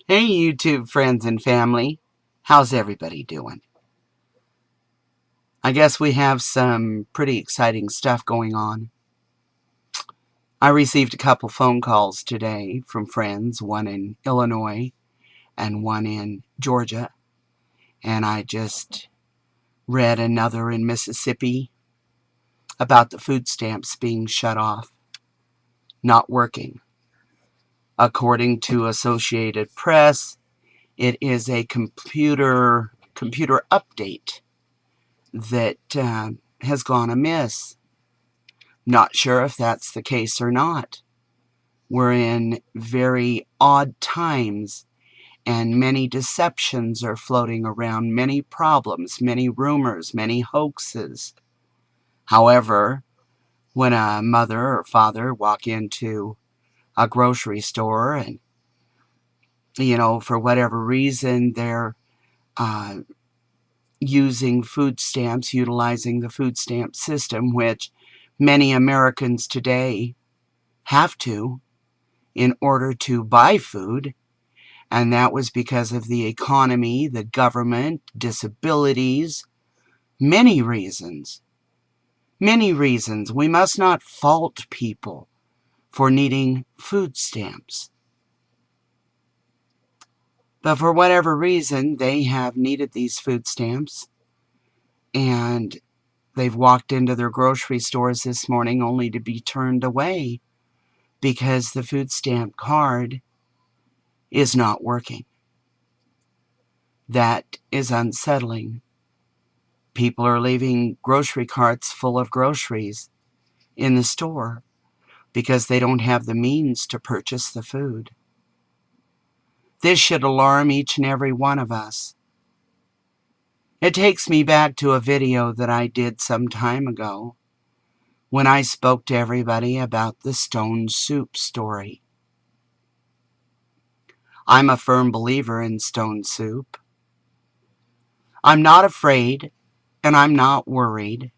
Hey, YouTube friends and family. How's everybody doing? I guess we have some pretty exciting stuff going on. I received a couple phone calls today from friends, one in Illinois and one in Georgia. And I just read another in Mississippi about the food stamps being shut off, not working. According to Associated Press, it is a computer update that has gone amiss. Not sure if that's the case or not. We're in very odd times, and many deceptions are floating around, many problems, many rumors, many hoaxes. However, when a mother or father walk into a grocery store and, for whatever reason, they're uh, utilizing the food stamp system, which many Americans today have to in order to buy food, and that was because of the economy, the government, disabilities, many reasons. Many reasons. We must not fault people for needing food stamps. But for whatever reason, they have needed these food stamps, and they've walked into their grocery stores this morning only to be turned away because the food stamp card is not working. That is unsettling. People are leaving grocery carts full of groceries in the store because they don't have the means to purchase the food. This should alarm each and every one of us. It takes me back to a video that I did some time ago when I spoke to everybody about the stone soup story. I'm a firm believer in stone soup. I'm not afraid, and I'm not worried.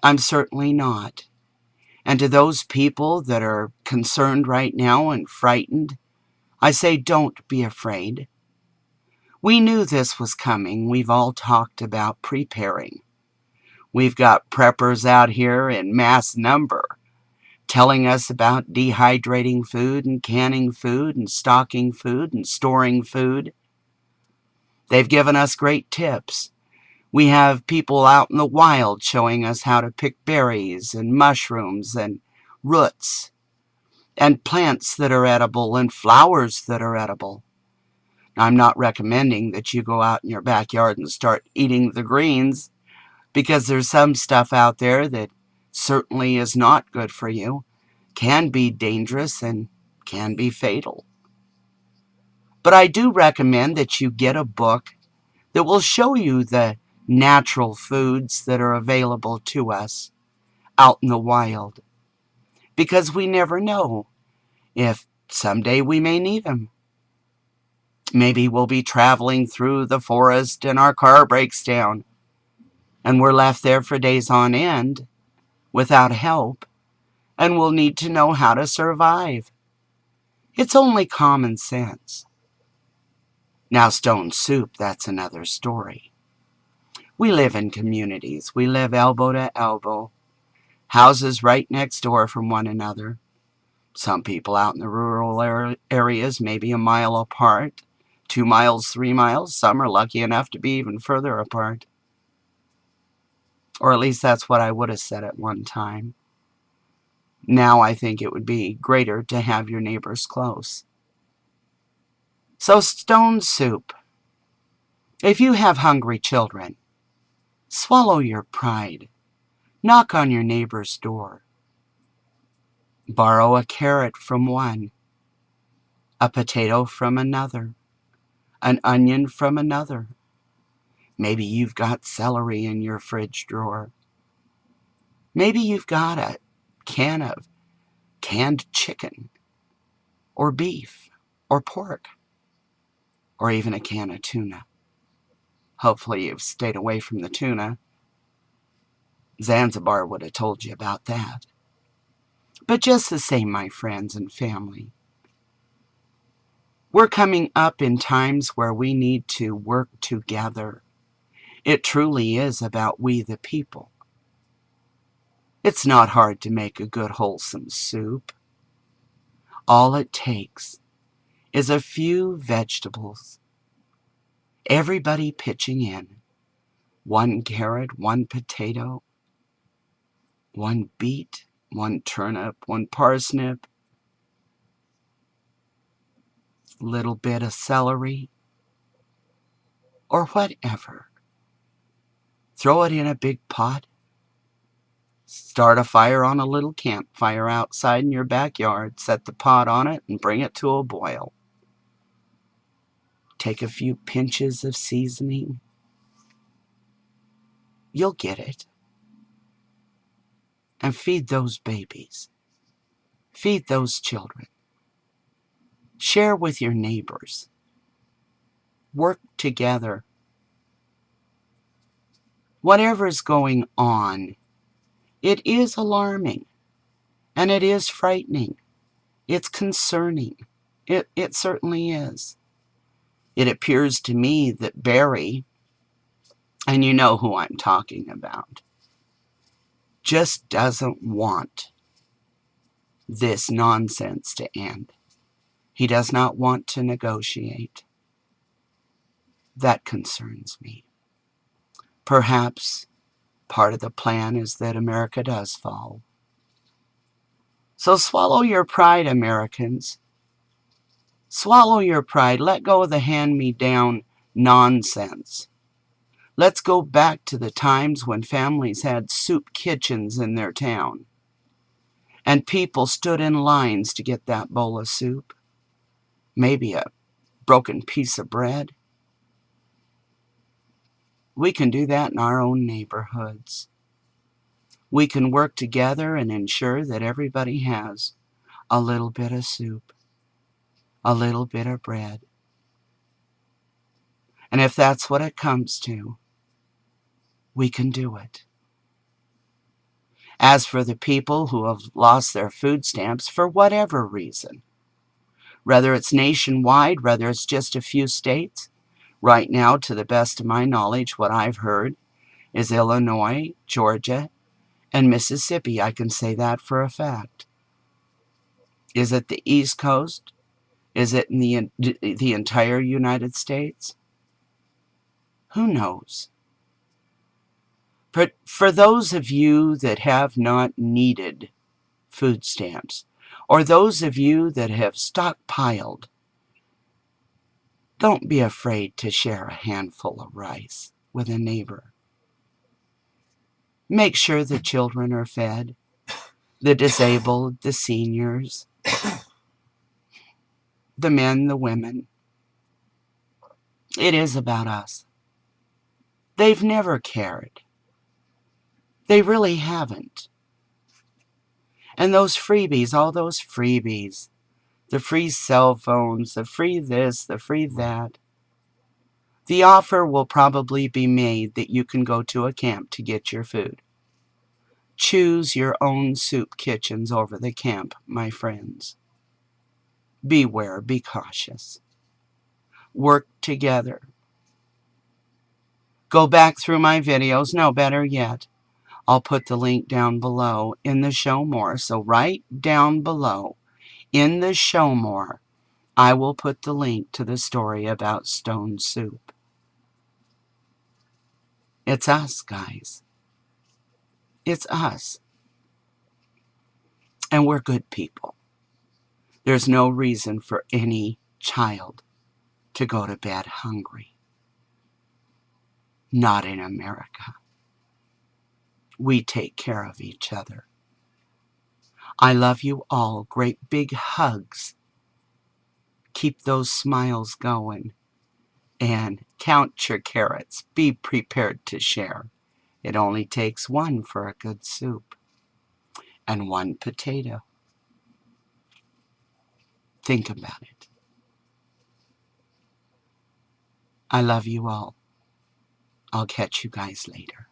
I'm certainly not. And to those people that are concerned right now and frightened, I say don't be afraid. We knew this was coming. We've all talked about preparing. We've got preppers out here in mass number telling us about dehydrating food and canning food and stocking food and storing food. They've given us great tips. We have people out in the wild showing us how to pick berries and mushrooms and roots and plants that are edible and flowers that are edible. I'm not recommending that you go out in your backyard and start eating the greens, because there's some stuff out there that certainly is not good for you, can be dangerous, and can be fatal. But I do recommend that you get a book that will show you the natural foods that are available to us out in the wild, because we never know if someday we may need them. Maybe we'll be traveling through the forest and our car breaks down and we're left there for days on end without help, and we'll need to know how to survive. It's only common sense. Now, stone soup, that's another story. We live in communities. We live elbow to elbow, houses right next door from one another. Some people out in the rural areas maybe a mile apart, 2 miles, 3 miles. Some are lucky enough to be even further apart. Or at least that's what I would have said at one time. Now I think it would be greater to have your neighbors close. So stone soup. If you have hungry children, swallow your pride. Knock on your neighbor's door. Borrow a carrot from one, a potato from another, an onion from another. Maybe you've got celery in your fridge drawer. Maybe you've got a can of canned chicken or beef or pork or even a can of tuna. Hopefully you've stayed away from the tuna. Zanzibar would have told you about that. But just the same, my friends and family, We're coming up in times where we need to work together. It truly is about we the people. It's not hard to make a good wholesome soup. All it takes is a few vegetables, everybody pitching in. 1 carrot, 1 potato, 1 beet, 1 turnip, 1 parsnip, little bit of celery, or whatever. Throw it in a big pot. Start a fire on a little campfire outside in your backyard. Set the pot on it and bring it to a boil. Take a few pinches of seasoning. You'll get it. And feed those babies. Feed those children. Share with your neighbors. Work together. Whatever's going on, it is alarming, and it is frightening. It's concerning. It certainly is. It appears to me that Barry, and you know who I'm talking about, just doesn't want this nonsense to end. He does not want to negotiate. That concerns me. Perhaps part of the plan is that America does fall. So swallow your pride, Americans. Swallow your pride. Let go of the hand-me-down nonsense. Let's go back to the times when families had soup kitchens in their town, and people stood in lines to get that bowl of soup, maybe a broken piece of bread. We can do that in our own neighborhoods. We can work together and ensure that everybody has a little bit of soup, a little bit of bread. And if that's what it comes to, we can do it. As for the people who have lost their food stamps for whatever reason, whether it's nationwide, whether it's just a few states, right now, to the best of my knowledge, what I've heard is Illinois, Georgia, and Mississippi. I can say that for a fact. Is it the East Coast? Is it in the entire United States? Who knows? But for those of you that have not needed food stamps, or those of you that have stockpiled, don't be afraid to share a handful of rice with a neighbor. Make sure the children are fed, the disabled, the seniors, the men, the women. It is about us. They've never cared. They really haven't. And those freebies, all those freebies, the free cell phones, the free this, the free that, the offer will probably be made that you can go to a camp to get your food. Choose your own soup kitchens over the camp, my friends. Beware, be cautious. Work together. Go back through my videos. No, better yet, I'll put the link down below in the show more. So right down below in the show more, I will put the link to the story about stone soup. It's us, guys. It's us. And we're good people. There's no reason for any child to go to bed hungry. Not in America. We take care of each other. I love you all. Great big hugs. Keep those smiles going. And count your carrots. Be prepared to share. It only takes 1 for a good soup. And 1 potato. Think about it. I love you all. I'll catch you guys later.